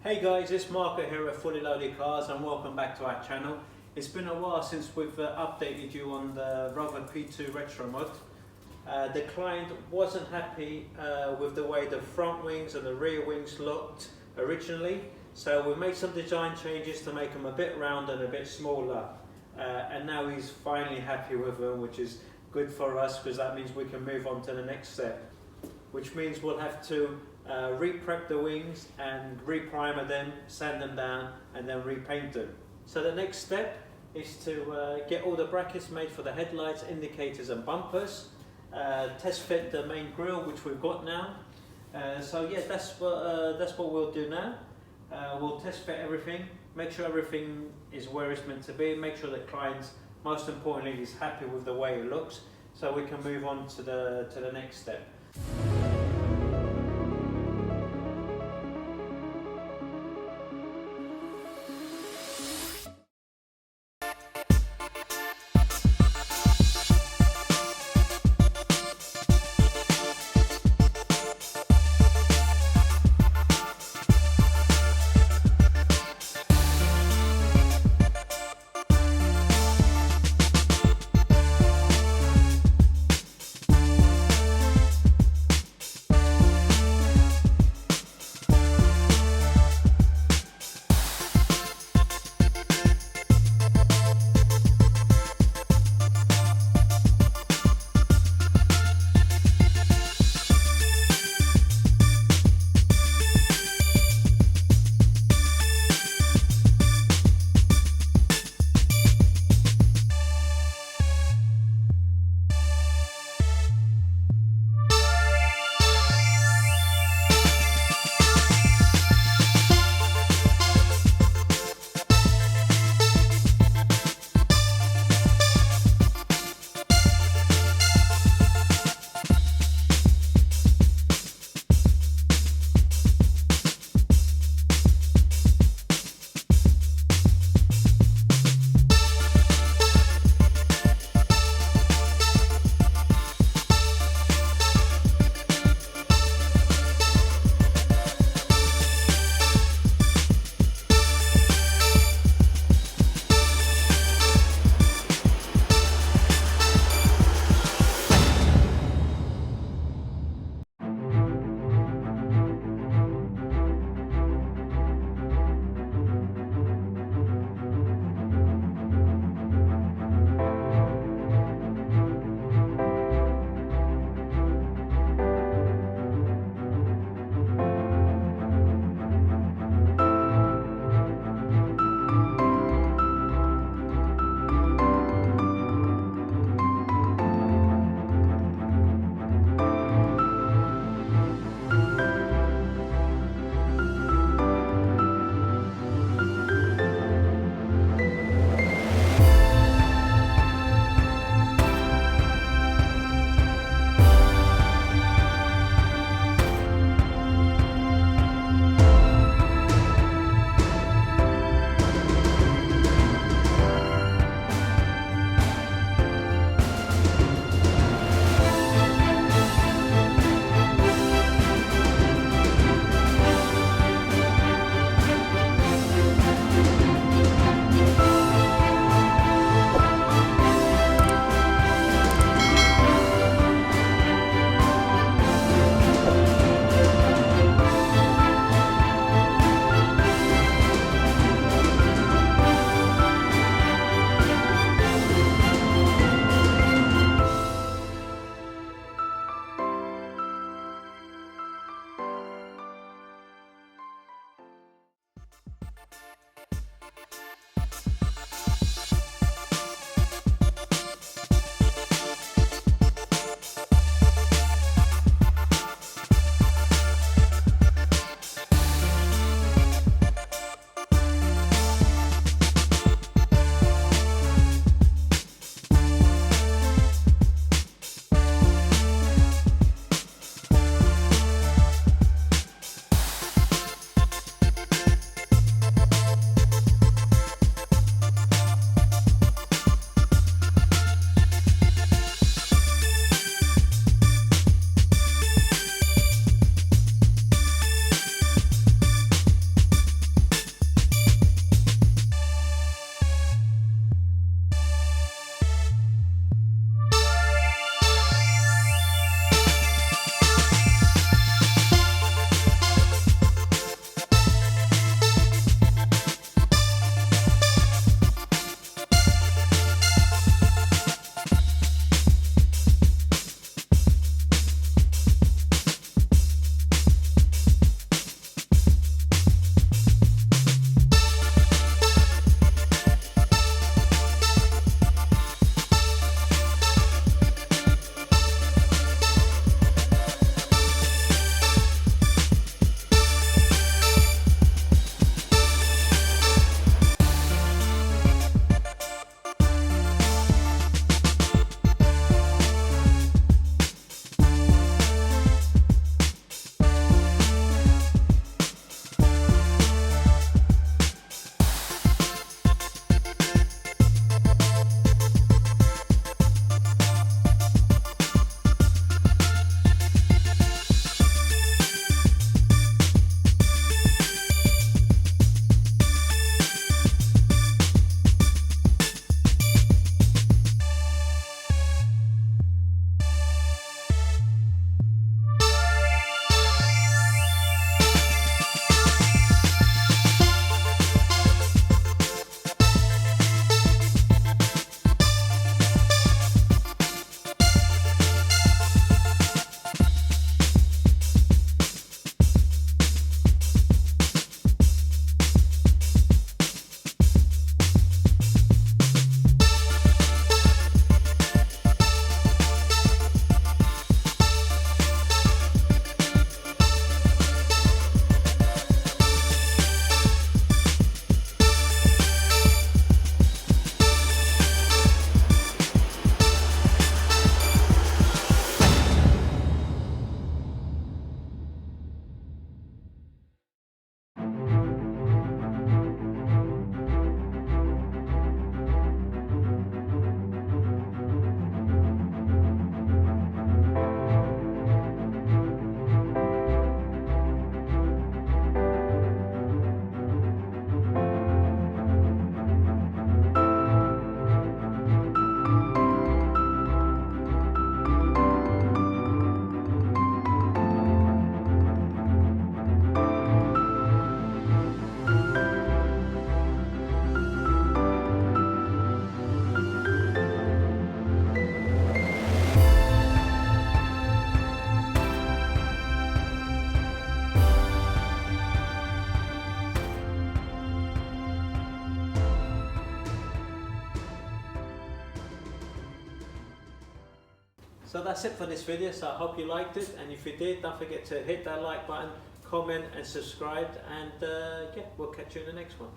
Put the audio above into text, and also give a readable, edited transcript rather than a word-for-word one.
Hey guys, it's Marco here at Fully Loaded Cars and welcome back to our channel. It's been a while since we've updated you on the ROVER P2 Retromod. The client wasn't happy with the way the front wings and the rear wings looked originally, so we made some design changes to make them a bit round and a bit smaller. And now he's finally happy with them, which is good for us because that means we can move on to the next step, which means we'll have to re-prep the wings and re-primer them, sand them down and then repaint them. So the next step is to get all the brackets made for the headlights, indicators and bumpers, test fit the main grille, which we've got now. So yeah, that's what we'll do now. We'll test fit everything, make sure everything is where it's meant to be, make sure the client, most importantly, is happy with the way it looks, so we can move on to the next step. So that's it for this video, so I hope you liked it, and if you did, don't forget to hit that like button, comment and subscribe, and yeah, we'll catch you in the next one.